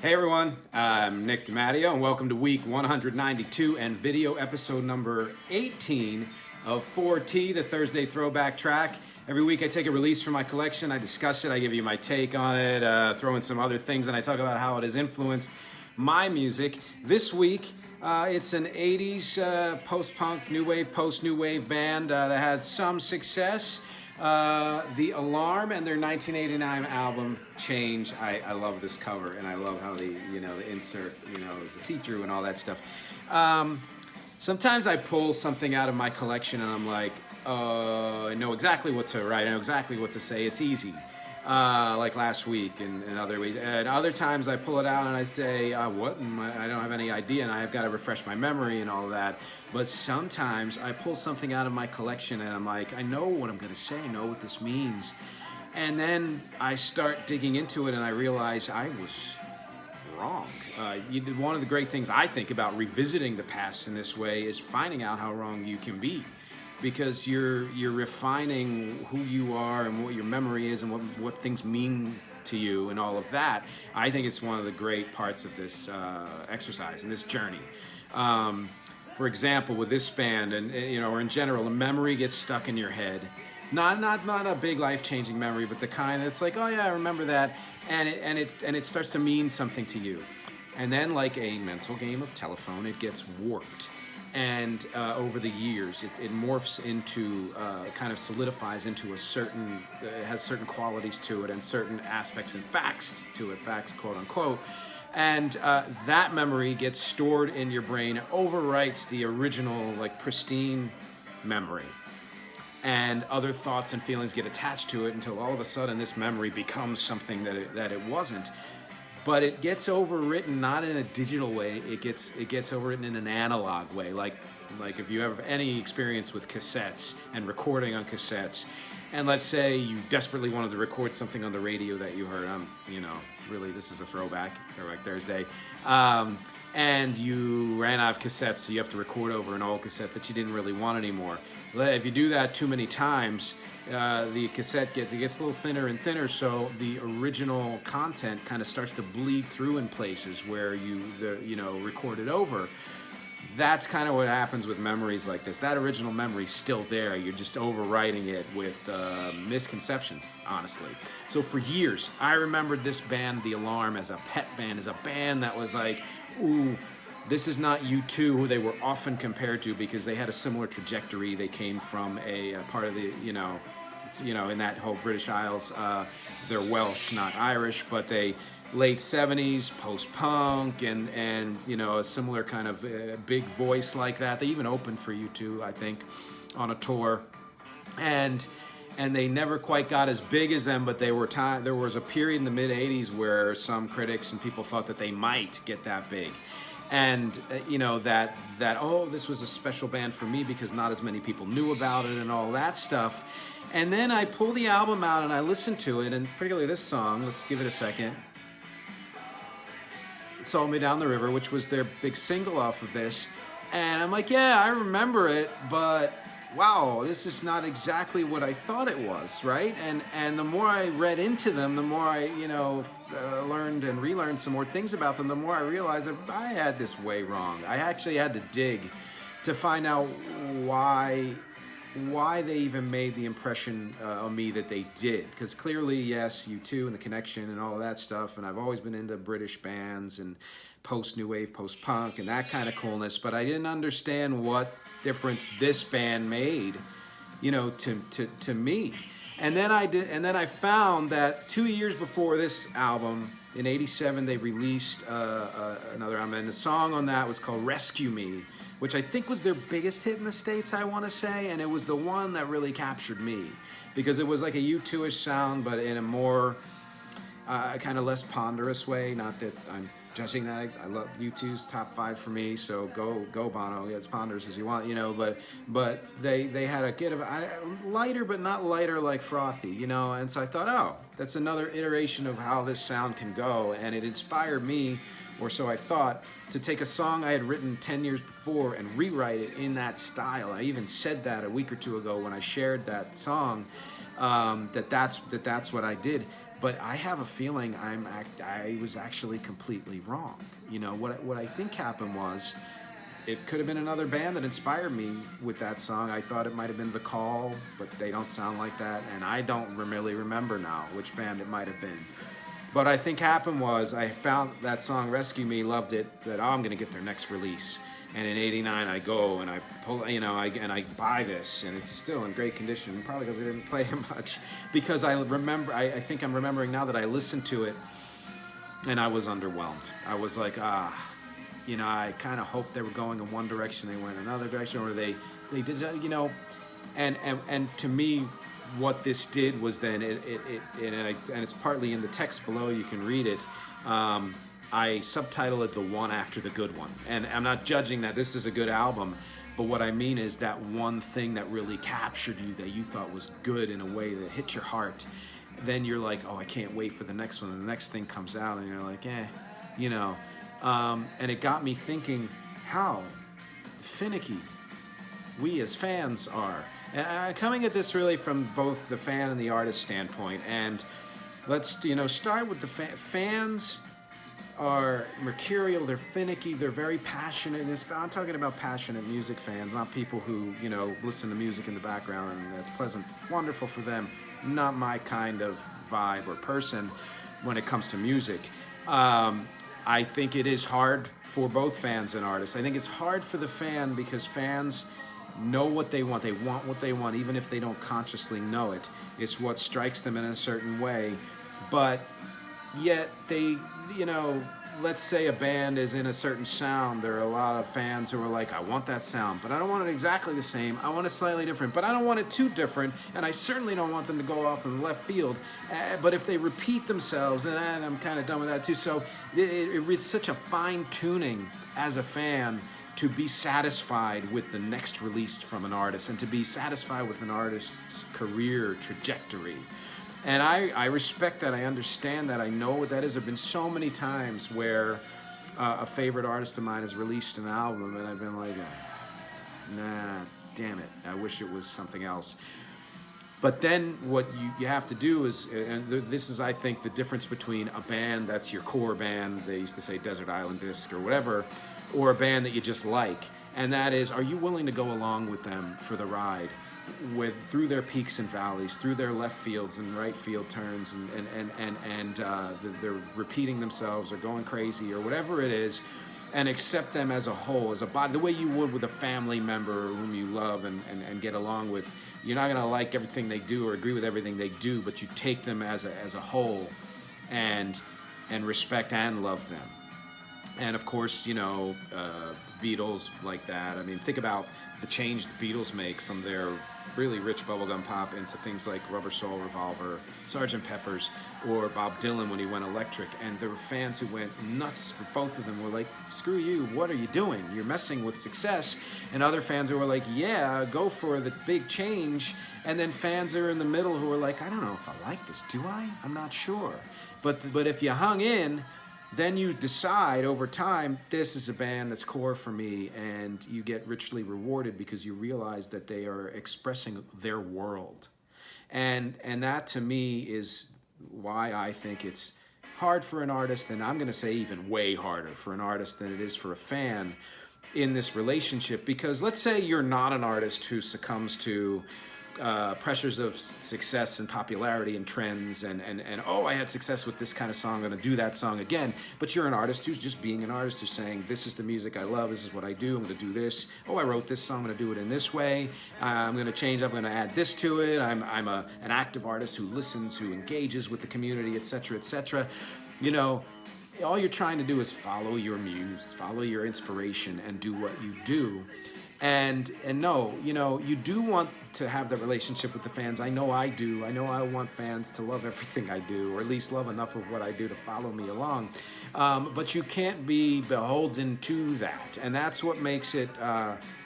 Hey everyone, I'm Nick DiMatteo and welcome to week 192 and video episode number 18 of 4T, the Thursday throwback track. Every week I take a release from my collection, I discuss it, I give you my take on it, throw in some other things, and I talk about how it has influenced my music. This week, it's an 80s post-punk, new wave, post-new wave band that had some success. The Alarm and their 1989 album Change. I love this cover, and I love how the insert is a see-through and all that stuff. Sometimes I pull something out of my collection and I'm like, I know exactly what to write, I know exactly what to say, it's easy. Like last week and other weeks. And other times I pull it out and I say, what? And I don't have any idea and I've got to refresh my memory and all of that. But sometimes I pull something out of my collection and I'm like, I know what I'm going to say, I know what this means. And then I start digging into it and I realize I was wrong. One of the great things I think about revisiting the past in this way is finding out how wrong you can be. Because you're refining who you are and what your memory is and what things mean to you and all of that. I think it's one of the great parts of this exercise and this journey. For example, with this band and or in general, a memory gets stuck in your head. Not a big life-changing memory, but the kind that's like, oh yeah, I remember that, and it starts to mean something to you. And then, like a mental game of telephone, it gets warped. And over the years, it morphs into, kind of solidifies into a certain, it has certain qualities to it and certain aspects and facts to it, facts quote unquote. And that memory gets stored in your brain, overwrites the original, like pristine memory. And other thoughts and feelings get attached to it until all of a sudden this memory becomes something that it wasn't. But it gets overwritten not in a digital way. It gets overwritten in an analog way. Like if you have any experience with cassettes and recording on cassettes, and let's say you desperately wanted to record something on the radio that you heard. Really, this is a throwback Thursday. And you ran out of cassettes, so you have to record over an old cassette that you didn't really want anymore. If you do that too many times, the cassette gets a little thinner and thinner, so the original content kind of starts to bleed through in places where you recorded over. That's kind of what happens with memories like this. That original memory's still there. You're just overwriting it with misconceptions, honestly. So for years, I remembered this band, The Alarm, as a pet band, as a band that was like, ooh, this is not U2, who they were often compared to because they had a similar trajectory. They came from a part of the, in that whole British Isles, they're Welsh, not Irish, but they late 70s, post-punk, and a similar kind of big voice like that. They even opened for U2, I think, on a tour. And they never quite got as big as them, but there was a period in the mid-'80s where some critics and people thought that they might get that big. And this was a special band for me because not as many people knew about it and all that stuff. And then I pull the album out and I listen to it, and particularly this song, let's give it a second. Sold Me Down the River, which was their big single off of this. And I'm like, yeah, I remember it, but wow, this is not exactly what I thought it was, right? And the more I read into them, the more I, learned and relearned some more things about them, the more I realized that I had this way wrong. I actually had to dig to find out why they even made the impression on me that they did. Because clearly, yes, U2 and The Connection and all of that stuff, and I've always been into British bands and post-new wave, post-punk, and that kind of coolness, but I didn't understand what difference this band made, to me. And then I found that 2 years before this album, in '87, they released another album, and the song on that was called Rescue Me, which I think was their biggest hit in the States, I want to say, and it was the one that really captured me, because it was like a U2-ish sound, but in a more kind of less ponderous way. Not that I'm judging that. I love U2's top 5 for me, so go Bono. Yeah, it's ponderous as you want, but they had a bit of lighter, but not lighter like frothy, and so I thought, oh, that's another iteration of how this sound can go, and it inspired me, or so I thought, to take a song I had written 10 years before and rewrite it in that style. I even said that a week or two ago when I shared that song, that's what I did. but I have a feeling I was actually completely wrong. You know, what I think happened was, it could have been another band that inspired me with that song. I thought it might have been The Call, but they don't sound like that, and I don't really remember now which band it might have been. But I think happened was, I found that song Rescue Me, loved it, that, oh, I'm going to get their next release. And in '89 I go and I pull, you know, I buy this, and it's still in great condition, probably because I didn't play it much, because I remember, I think I'm remembering now that I listened to it and I was underwhelmed. I was like, you know, I kind of hoped they were going in one direction, they went another direction, or they did, you know, and to me, what this did was then and it's partly in the text below. You can read it. I subtitle it "The One After the Good One," and I'm not judging that this is a good album, but what I mean is that one thing that really captured you, that you thought was good in a way that hit your heart. Then you're like, oh, I can't wait for the next one. And the next thing comes out, and you're like, you know. And it got me thinking how finicky we as fans are. And coming at this really from both the fan and the artist standpoint. And let's, you know, start with the fans are mercurial, they're finicky, they're very passionate. I'm talking about passionate music fans, not people who, you know, listen to music in the background and that's pleasant, wonderful for them. Not my kind of vibe or person when it comes to music. I think it is hard for both fans and artists. I think it's hard for the fan because fans know what they want. They want what they want, even if they don't consciously know it. It's what strikes them in a certain way. But yet they, you know, let's say a band is in a certain sound. There are a lot of fans who are like, I want that sound, but I don't want it exactly the same. I want it slightly different, but I don't want it too different, and I certainly don't want them to go off in the left field. But if they repeat themselves, and I'm kind of done with that too. So it's such a fine-tuning as a fan to be satisfied with the next release from an artist and to be satisfied with an artist's career trajectory. And I respect that, I understand that, I know what that is. There have been so many times where a favorite artist of mine has released an album and I've been like, nah, damn it, I wish it was something else. But then what you have to do is, and this is, I think, the difference between a band that's your core band, they used to say Desert Island Disc or whatever, or a band that you just like, and that is, are you willing to go along with them for the ride? Through their peaks and valleys, through their left fields and right field turns, and they're repeating themselves or going crazy or whatever it is, and accept them as a whole, as a body, the way you would with a family member whom you love and get along with. You're not going to like everything they do or agree with everything they do, but you take them as a whole and respect and love them. And of course, you know, Beatles like that. I mean, think about the change the Beatles make from their really rich bubblegum pop into things like Rubber Soul Revolver, Sgt. Pepper's, or Bob Dylan when he went electric. And there were fans who went nuts for both of them, were like, screw you, what are you doing? You're messing with success. And other fans who were like, yeah, go for the big change. And then fans are in the middle who are like, I don't know if I like this, do I? I'm not sure. But if you hung in, then you decide over time, this is a band that's core for me, and you get richly rewarded because you realize that they are expressing their world. And that to me is why I think it's hard for an artist, and I'm going to say even way harder for an artist than it is for a fan in this relationship. Because let's say you're not an artist who succumbs to pressures of success and popularity and trends and oh, I had success with this kind of song, I'm going to do that song again. But you're an artist who's just being an artist, who's saying, this is the music I love, this is what I do, I'm going to do this. Oh, I wrote this song, I'm going to do it in this way. I'm going to change, I'm going to add this to it. I'm an active artist who listens, who engages with the community, etc., etc. You know, all you're trying to do is follow your muse, follow your inspiration, and do what you do. And no, you know, you do want to have that relationship with the fans. I know I do. I know I want fans to love everything I do, or at least love enough of what I do to follow me along. But you can't be beholden to that. And that's what makes it,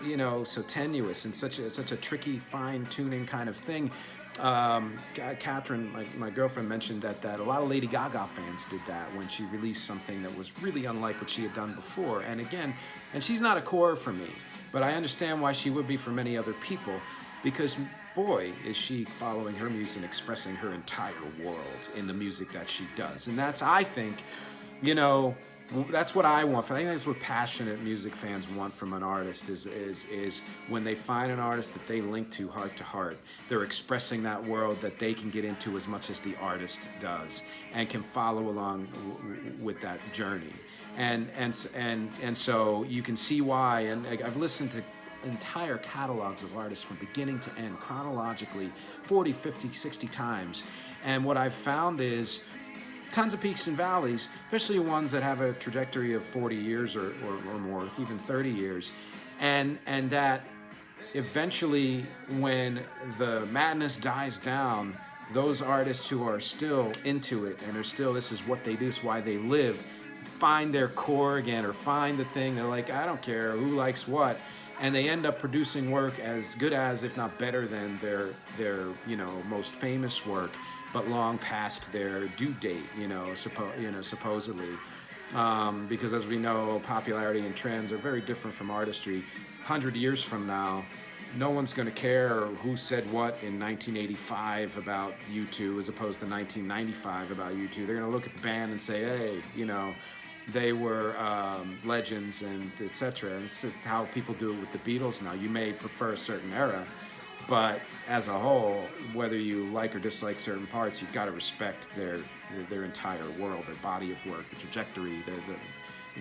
you know, so tenuous and such a tricky, fine-tuning kind of thing. Catherine, my girlfriend, mentioned that a lot of Lady Gaga fans did that when she released something that was really unlike what she had done before. And again, and she's not a core for me, but I understand why she would be for many other people, because boy, is she following her muse and expressing her entire world in the music that she does. And that's, I think, you know, that's what I want. I think that's what passionate music fans want from an artist is when they find an artist that they link to heart, they're expressing that world that they can get into as much as the artist does and can follow along with that journey. And so you can see why. And I've listened to entire catalogs of artists from beginning to end chronologically 40, 50, 60 times. And what I've found is tons of peaks and valleys, especially ones that have a trajectory of 40 years or more, even 30 years. And that eventually when the madness dies down, those artists who are still into it and are still, this is what they do, this is why they live, find their core again or find the thing. They're like, I don't care who likes what. And they end up producing work as good as, if not better than, their most famous work, but long past their due date, supposedly. Because as we know, popularity and trends are very different from artistry. 100 years from now, no one's going to care who said what in 1985 about U2 as opposed to 1995 about U2. They're going to look at the band and say, hey, they were legends and etc. And it's how people do it with the Beatles now. You may prefer a certain era, but as a whole, whether you like or dislike certain parts, you've got to respect their entire world, their body of work, the trajectory,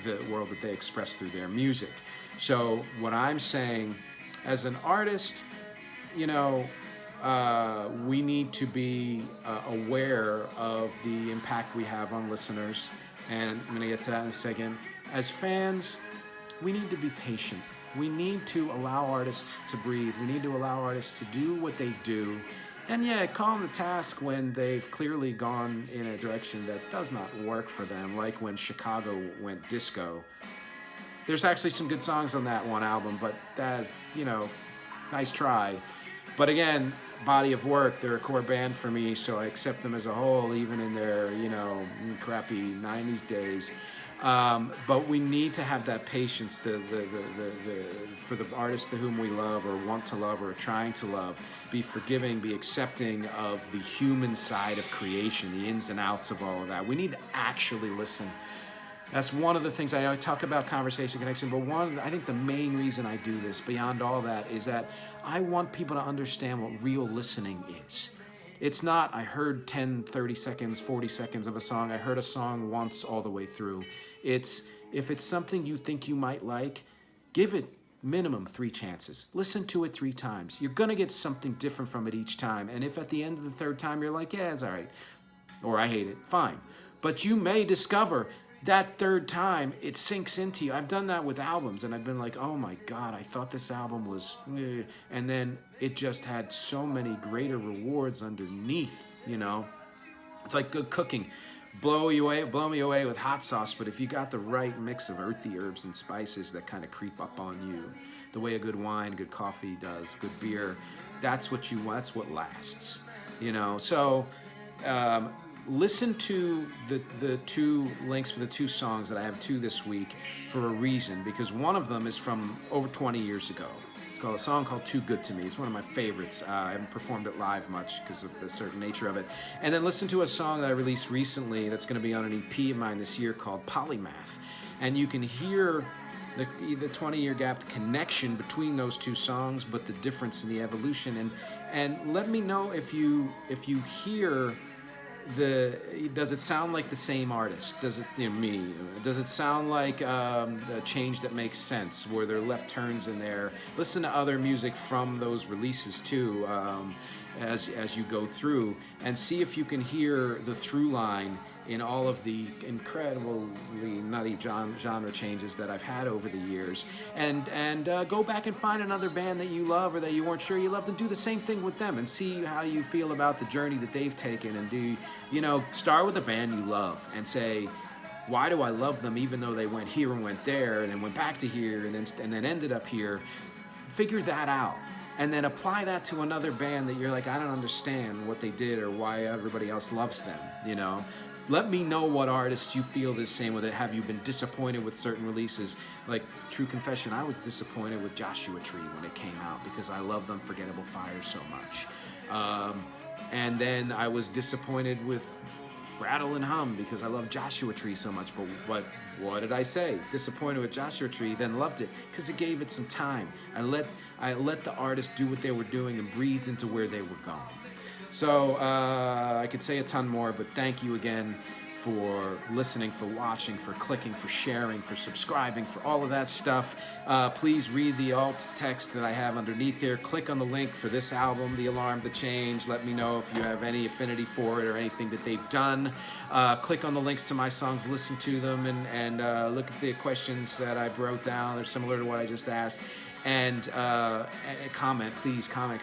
the world that they express through their music. So what I'm saying, as an artist, we need to be aware of the impact we have on listeners. And I'm going to get to that in a second. As fans, we need to be patient. We need to allow artists to breathe. We need to allow artists to do what they do. And call them to task when they've clearly gone in a direction that does not work for them, like when Chicago went disco. There's actually some good songs on that one album, but that is, nice try. But again, body of work, they're a core band for me, so I accept them as a whole, even in their, crappy 90s days. But we need to have that patience for the artists to whom we love or want to love or are trying to love. Be forgiving, be accepting of the human side of creation, the ins and outs of all of that. We need to actually listen. That's one of the things I talk about, conversation connection, but I think the main reason I do this, beyond all that, is that I want people to understand what real listening is. It's not, I heard 10, 30 seconds, 40 seconds of a song. I heard a song once all the way through. It's, if it's something you think you might like, give it minimum 3 chances. Listen to it 3 times. You're going to get something different from it each time. And if at the end of the 3rd time you're like, yeah, it's all right, or I hate it, fine. But you may discover that 3rd time, it sinks into you. I've done that with albums, and I've been like, oh my God, I thought this album was, and then it just had so many greater rewards underneath, It's like good cooking. Blow me away with hot sauce, but if you got the right mix of earthy herbs and spices that kind of creep up on you, the way a good wine, good coffee does, good beer, that's what you want, that's what lasts, So, listen to the 2 links for the 2 songs that I have 2 this week for a reason, because one of them is from over 20 years ago. It's called a song called Too Good to Me. It's one of my favorites. I haven't performed it live much because of the certain nature of it. And then listen to a song that I released recently that's going to be on an EP of mine this year called Polymath. And you can hear the 20-year gap, the connection between those 2 songs, but the difference in the evolution. And let me know if you hear does it sound like the same artist? Does it, me? Does it sound like a change that makes sense, where there are left turns in there? Listen to other music from those releases too, as you go through, and see if you can hear the through line in all of the incredibly nutty genre changes that I've had over the years, and go back and find another band that you love or that you weren't sure you loved, and do the same thing with them and see how you feel about the journey that they've taken. And start with a band you love and say, why do I love them even though they went here and went there and then went back to here and then ended up here? Figure that out. And then apply that to another band that you're like, I don't understand what they did or why everybody else loves them, let me know what artists you feel the same with it. Have you been disappointed with certain releases? Like, true confession, I was disappointed with Joshua Tree when it came out because I loved Unforgettable Fire so much. And then I was disappointed with Rattle and Hum because I love Joshua Tree so much. But what did I say? Disappointed with Joshua Tree, then loved it because it gave it some time. I let the artists do what they were doing and breathed into where they were going. So I could say a ton more, but thank you again for listening, for watching, for clicking, for sharing, for subscribing, for all of that stuff. Please read the alt text that I have underneath there. Click on the link for this album, The Alarm, The Change. Let me know if you have any affinity for it or anything that they've done. Click on the links to my songs, listen to them, and look at the questions that I wrote down. They're similar to what I just asked. And comment, please, comment.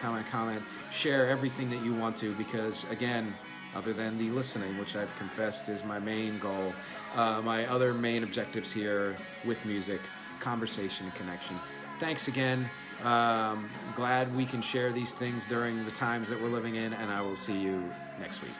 Share everything that you want to, because again, other than the listening, which I've confessed is my main goal, my other main objectives here with music, conversation and connection. Thanks again. Glad we can share these things during the times that we're living in, and I will see you next week.